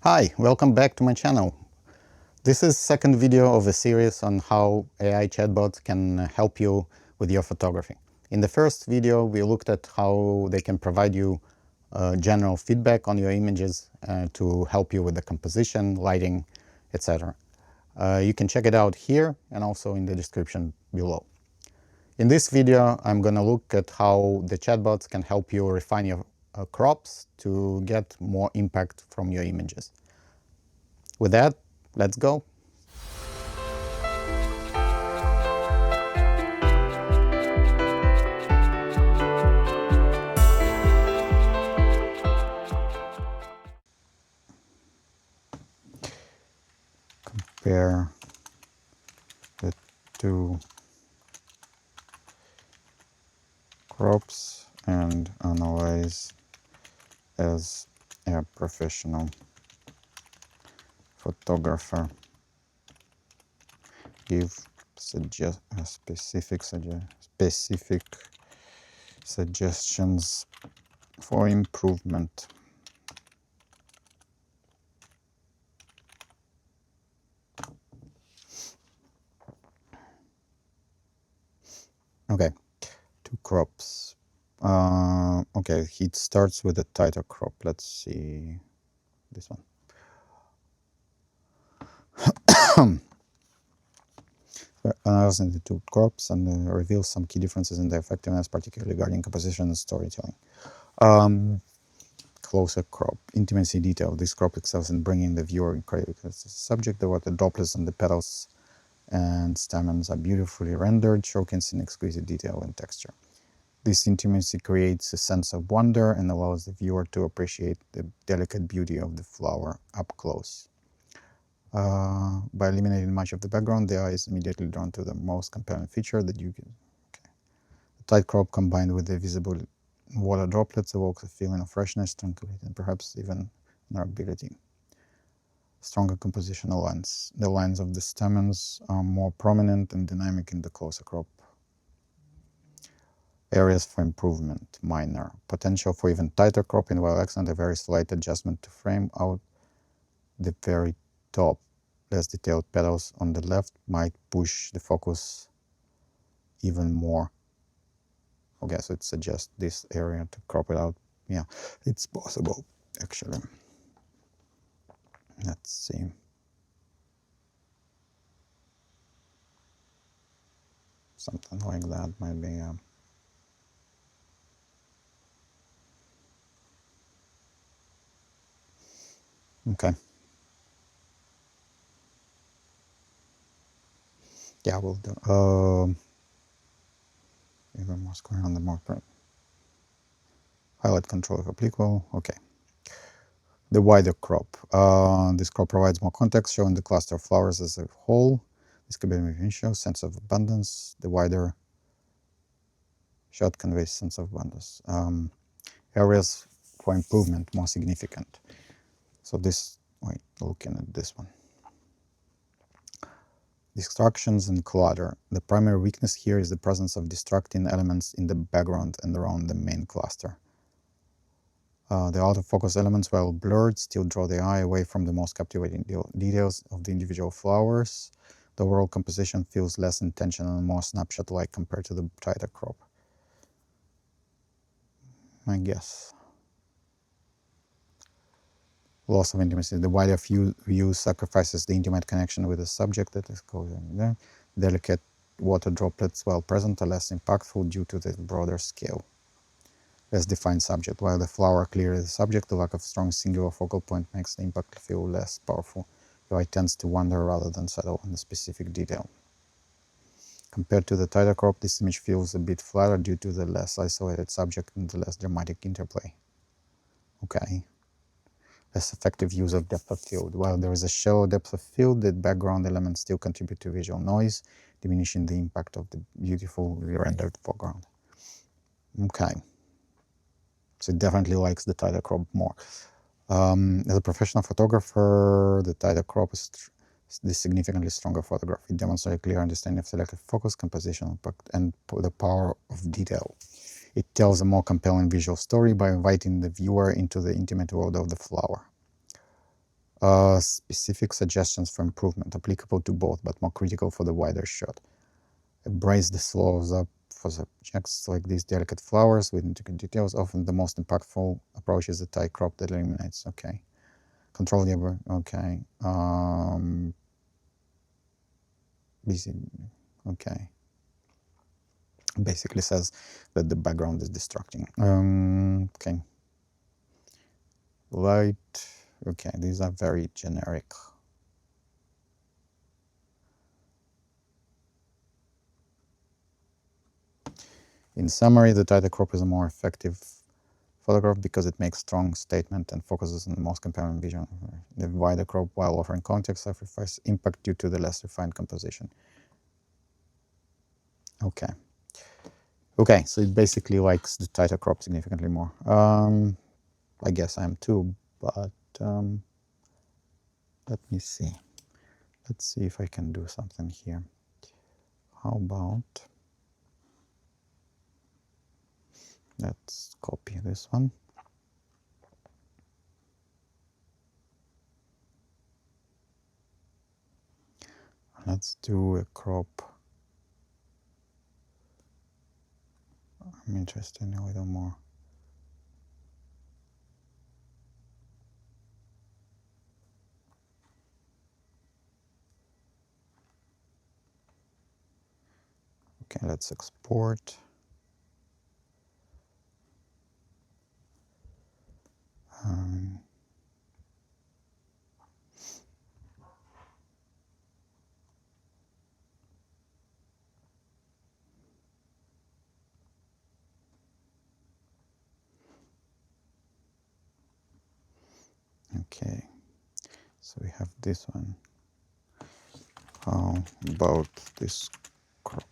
Hi, welcome back to my channel. This is second video of a series on how AI chatbots can help you with your photography. In the first video, we looked at how they can provide you general feedback on your images to help you with the composition, lighting, etc. You can check it out here and also in the description below. In this video, I'm going to look at how the chatbots can help you refine your crops to get more impact from your images. With that, let's go. Compare the two crops and analyze as a professional photographer. Give specific suggestions for improvement. Okay, two crops. Okay, it starts with a tighter crop. Let's see this one. Analyzing the two crops and reveals some key differences in their effectiveness, particularly regarding composition and storytelling. Closer crop, intimacy, detail. This crop excels in bringing the viewer in credit because the subject, the water droplets on the petals and stamens are beautifully rendered, showcasing exquisite detail and texture. This intimacy creates a sense of wonder and allows the viewer to appreciate the delicate beauty of the flower up close. By eliminating much of the background, the eye is immediately drawn to the most compelling feature that you can. Okay. The tight crop combined with the visible water droplets evokes a feeling of freshness, tranquility, and perhaps even vulnerability. Stronger compositional lines. The lines of the stamens are more prominent and dynamic in the closer crop. Areas for improvement, minor. Potential for even tighter cropping, while excellent, a very slight adjustment to frame out the very top. Less detailed petals on the left might push the focus even more. Okay, so it suggests this area to crop it out. Yeah, it's possible, actually. Let's see. Something like that might be. Okay. Yeah, we'll do. Even more square on the more highlight control if applicable. Okay. The wider crop. This crop provides more context, showing the cluster of flowers as a whole. This could be an initial sense of abundance. The wider shot conveys sense of abundance. Areas for improvement more significant. So this, wait, looking at this one. Distractions and clutter. The primary weakness here is the presence of distracting elements in the background and around the main cluster. The out-of-focus elements, while blurred, still draw the eye away from the most captivating details of the individual flowers. The overall composition feels less intentional and more snapshot-like compared to the tighter crop, I guess. Loss of intimacy. The wider view sacrifices the intimate connection with the subject that is causing there. Delicate water droplets, while present, are less impactful due to the broader scale. Less defined subject. While the flower clearly is the subject, the lack of strong singular focal point makes the impact feel less powerful. Your eye tends to wander rather than settle on a specific detail. Compared to the tighter crop, this image feels a bit flatter due to the less isolated subject and the less dramatic interplay. Okay. Less effective use of depth of field. While there is a shallow depth of field, the background elements still contribute to visual noise, diminishing the impact of the beautifully rendered foreground. Okay. So it definitely likes the tighter crop more. As a professional photographer, the tighter crop is the significantly stronger photograph. It demonstrates a clear understanding of selective focus, composition, impact, and the power of detail. It tells a more compelling visual story by inviting the viewer into the intimate world of the flower. Specific suggestions for improvement, applicable to both, but more critical for the wider shot. Embrace the slows up for subjects like these delicate flowers with intricate details. Often the most impactful approach is a tight crop that eliminates. Okay. Control the okay. Busy. Okay. Basically says that the background is distracting. Okay. Light. Okay, these are very generic. In summary, the tighter crop is a more effective photograph because it makes strong statement and focuses on the most compelling vision. The wider crop, while offering context, sacrifices impact due to the less refined composition. Okay. Okay, so it basically likes the tighter crop significantly more. I guess I am too, but let me see. Let's see if I can do something here. How about, let's copy this one. Let's do a crop. I'm interested in a little more. Okay, let's export. Okay, so we have this one. How about this crop?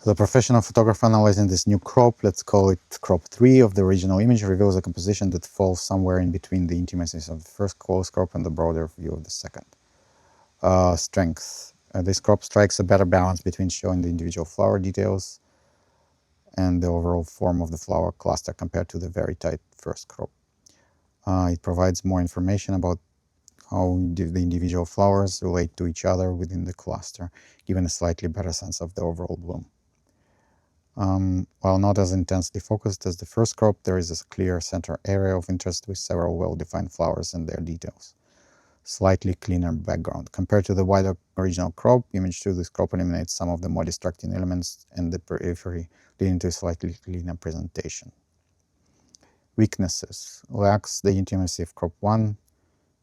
The professional photographer analyzing this new crop, let's call it crop 3 of the original image, reveals a composition that falls somewhere in between the intimacies of the first close crop and the broader view of the second. Strength. This crop strikes a better balance between showing the individual flower details and the overall form of the flower cluster compared to the very tight first crop. It provides more information about how the individual flowers relate to each other within the cluster, giving a slightly better sense of the overall bloom. While not as intensely focused as the first crop, there is a clear center area of interest with several well-defined flowers and their details. Slightly cleaner background. Compared to the wider original crop, image 2, this crop eliminates some of the more distracting elements and the periphery, leading to a slightly cleaner presentation. Weaknesses. Lacks the intimacy of crop 1.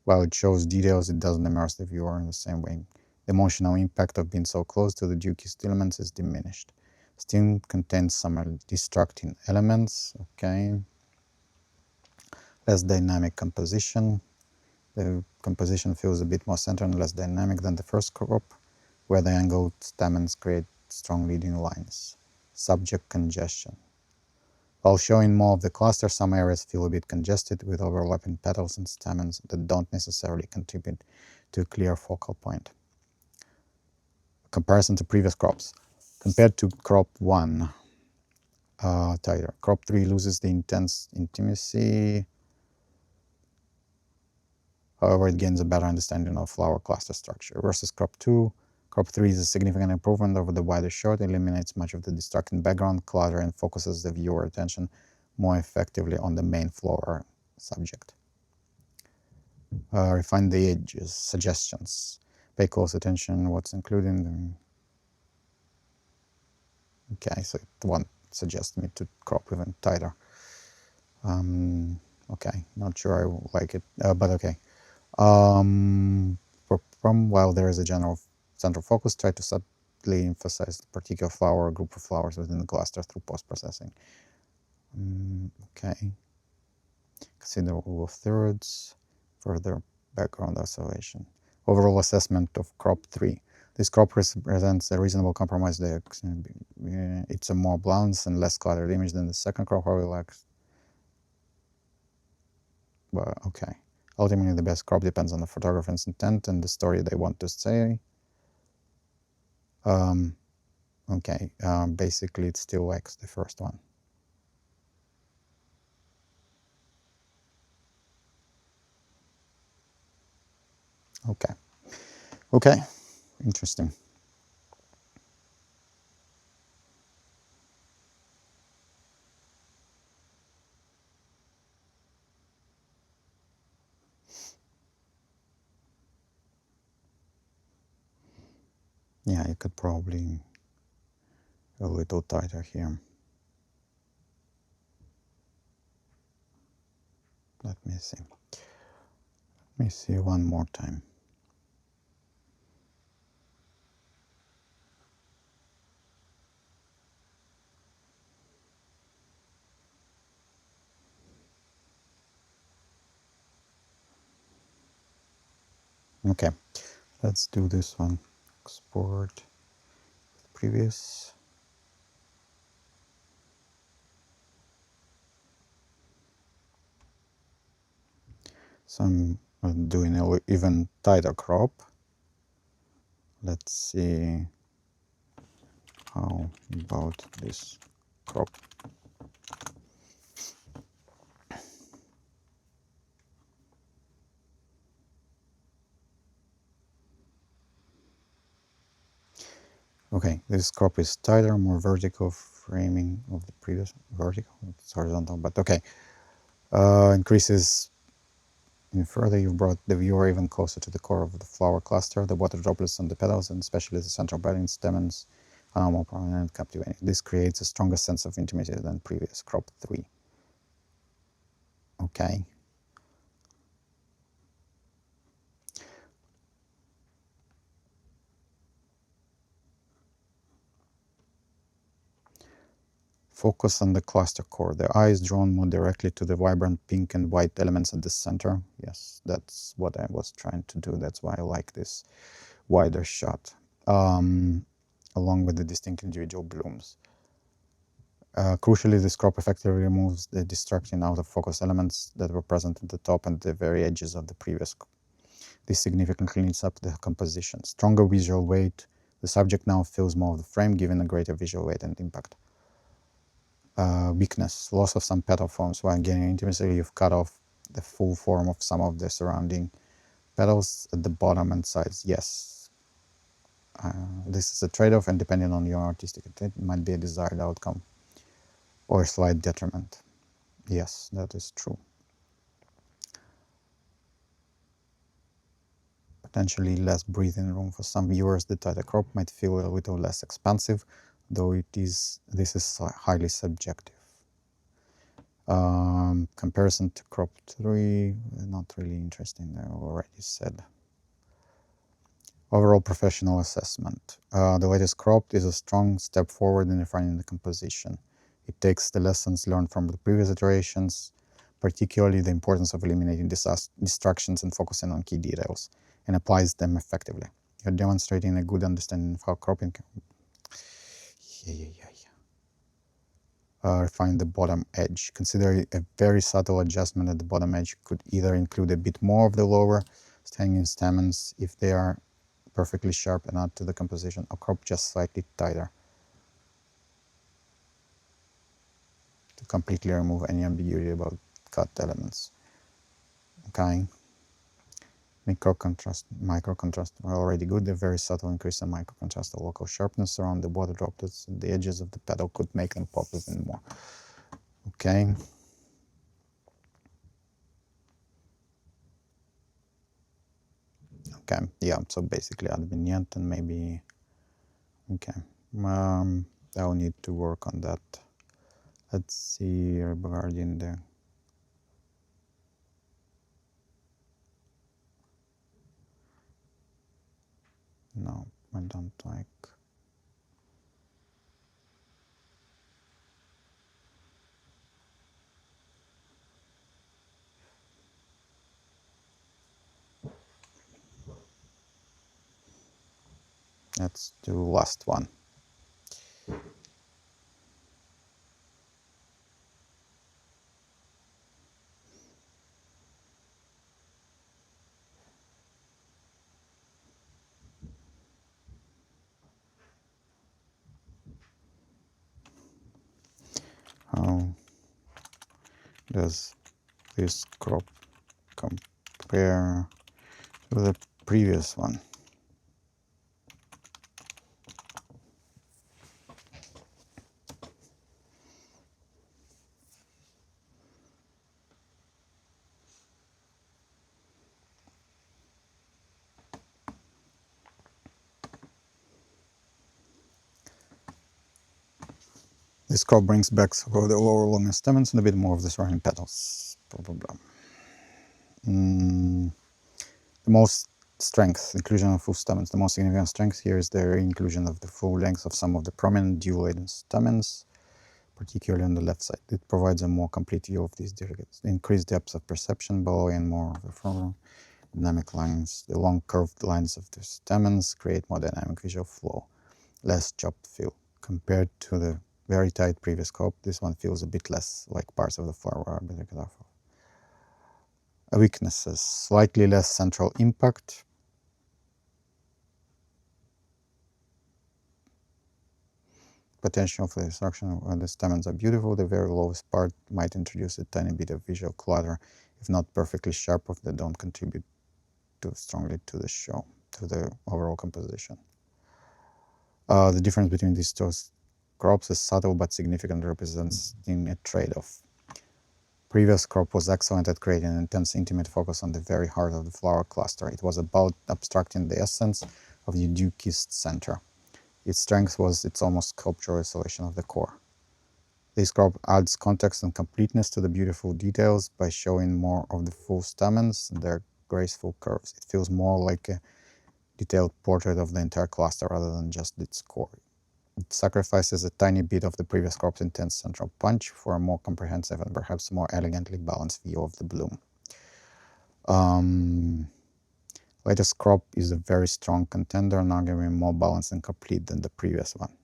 While it shows details, it doesn't immerse the viewer in the same way. The emotional impact of being so close to the due-kissed elements is diminished. Still contains some distracting elements. Okay. Less dynamic composition. The composition feels a bit more centered and less dynamic than the first crop, where the angled stamens create strong leading lines. Subject congestion. While showing more of the cluster, some areas feel a bit congested with overlapping petals and stamens that don't necessarily contribute to a clear focal point. Comparison to previous crops. Compared to crop 1, tighter. Crop 3 loses the intense intimacy. However, it gains a better understanding of flower cluster structure. Versus crop 2, crop 3 is a significant improvement over the wider shot, eliminates much of the distracting background clutter and focuses the viewer attention more effectively on the main flower subject. Refine the edges, suggestions. Pay close attention what's included in them. Okay, so it won't suggest me to crop even tighter. Okay, not sure I like it, but okay. While there is a general central focus, try to subtly emphasize the particular flower or group of flowers within the cluster through post-processing. Okay. Consider rule of thirds, further background isolation. Overall assessment of crop 3. This crop represents a reasonable compromise. It's a more balanced and less cluttered image than the second crop, however, well, okay. Ultimately, the best crop depends on the photographer's intent and the story they want to say. Okay, basically it still likes the first one. Okay, okay, interesting. Yeah, you could probably a little tighter here. Let me see. Let me see one more time. Okay, let's do this one. Export previous. So I'm doing an even tighter crop. Let's see how about this crop. Okay, this crop is tighter, more vertical framing of the previous vertical. It's horizontal, but okay. Increases further. You've brought the viewer even closer to the core of the flower cluster. The water droplets on the petals, and especially the central budding stamens, are more prominent and captivating. This creates a stronger sense of intimacy than previous crop 3. Okay. Focus on the cluster core. The eye is drawn more directly to the vibrant pink and white elements at the center. Yes, that's what I was trying to do. That's why I like this wider shot, along with the distinct individual blooms. Crucially, this crop effectively removes the distracting out-of-focus elements that were present at the top and the very edges of the previous. This significantly cleans up the composition. Stronger visual weight. The subject now fills more of the frame, giving a greater visual weight and impact. Weakness, loss of some petal forms. While gaining intimacy, you've cut off the full form of some of the surrounding petals at the bottom and sides. Yes, this is a trade-off, and depending on your artistic intent, it might be a desired outcome or a slight detriment. Yes, that is true. Potentially less breathing room for some viewers. The tighter crop might feel a little less expansive, though this is highly subjective. Comparison to crop 3, not really interesting, I already said. Overall professional assessment. The latest crop is a strong step forward in refining the composition. It takes the lessons learned from the previous iterations, particularly the importance of eliminating distractions and focusing on key details, and applies them effectively. You're demonstrating a good understanding of how cropping can refine the bottom edge. Consider a very subtle adjustment at the bottom edge could either include a bit more of the lower hanging stamens if they are perfectly sharp and add to the composition, or crop just slightly tighter to completely remove any ambiguity about cut elements. Okay. Micro contrast are already good. The very subtle increase in micro contrast, the local sharpness around the water droplets at the edges of the petal could make them pop even more. Okay. Okay, yeah, so basically add vignette and maybe, okay, I'll need to work on that. Let's see regarding the, no, I don't like. Let's do last one. does this crop compare to the previous one? This crop brings back the lower longer stamens and a bit more of the surrounding petals. The most strength, inclusion of full stamens. The most significant strength here is the inclusion of the full length of some of the prominent dual-laden stamens, particularly on the left side. It provides a more complete view of these delegates. Increased depth of perception below and more of the front dynamic lines. The long curved lines of the stamens create more dynamic visual flow, less chopped feel. Compared to the very tight previous crop, this one feels a bit less like parts of the flower are better cut off. Weaknesses: slightly less central impact. Potential for destruction when the stamens are beautiful. The very lowest part might introduce a tiny bit of visual clutter, if not perfectly sharp, if they don't contribute too strongly to the show, to the overall composition. The difference between these two crops is subtle but significant, representing a trade-off. Previous crop was excellent at creating an intense, intimate focus on the very heart of the flower cluster. It was about abstracting the essence of the dew-kissed center. Its strength was its almost sculptural isolation of the core. This crop adds context and completeness to the beautiful details by showing more of the full stamens and their graceful curves. It feels more like a detailed portrait of the entire cluster rather than just its core. It sacrifices a tiny bit of the previous crop's intense central punch for a more comprehensive and perhaps more elegantly balanced view of the bloom. Latest crop is a very strong contender, arguably more balanced and complete than the previous one.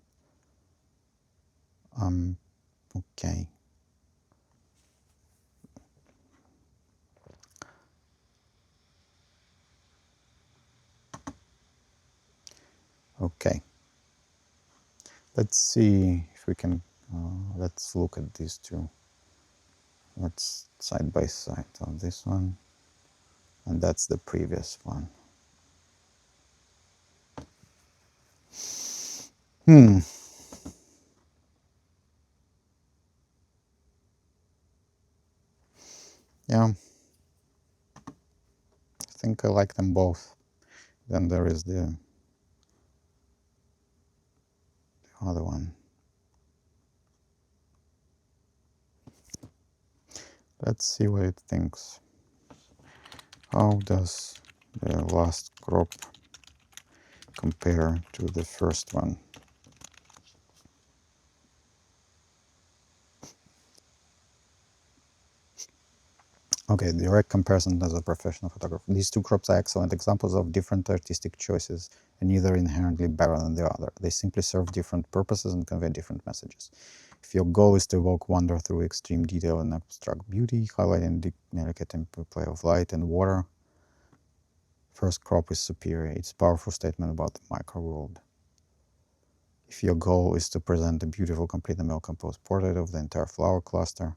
Okay. Okay. Let's see if we can, let's look at these two. Let's side by side on this one, and that's the previous one. Yeah, I think I like them both. Then there is the other one. Let's see what it thinks. How does the last crop compare to the first one? Okay, direct comparison as a professional photographer. These two crops are excellent examples of different artistic choices, and neither inherently better than the other. They simply serve different purposes and convey different messages. If your goal is to evoke wonder through extreme detail and abstract beauty, highlighting the delicate interplay of light and water, first crop is superior. It's a powerful statement about the micro world. If your goal is to present a beautiful, complete and well-composed portrait of the entire flower cluster,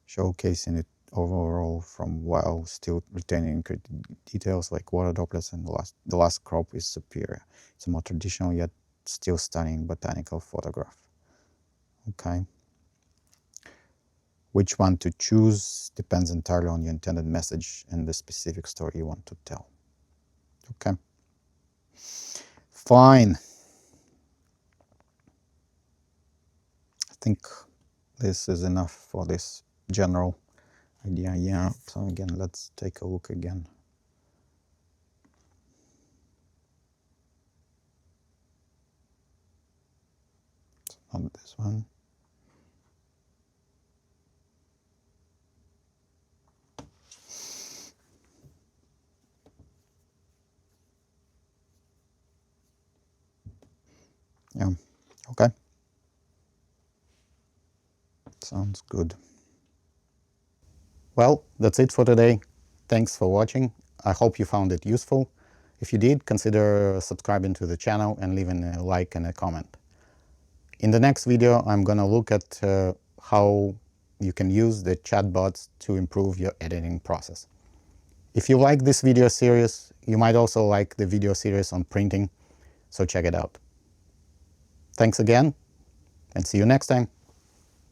showcasing it overall from while still retaining details like water droplets, and the last crop is superior. It's a more traditional yet still stunning botanical photograph. Okay. Which one to choose depends entirely on your intended message and the specific story you want to tell. Okay. Fine. I think this is enough for this general idea. Yeah, so again, let's take a look again. It's not this one. Yeah, okay. Sounds good. Well, that's it for today. Thanks for watching. I hope you found it useful. If you did, consider subscribing to the channel and leaving a like and a comment. In the next video, I'm gonna look at how you can use the chatbots to improve your editing process. If you like this video series, you might also like the video series on printing, so check it out. Thanks again, and see you next time.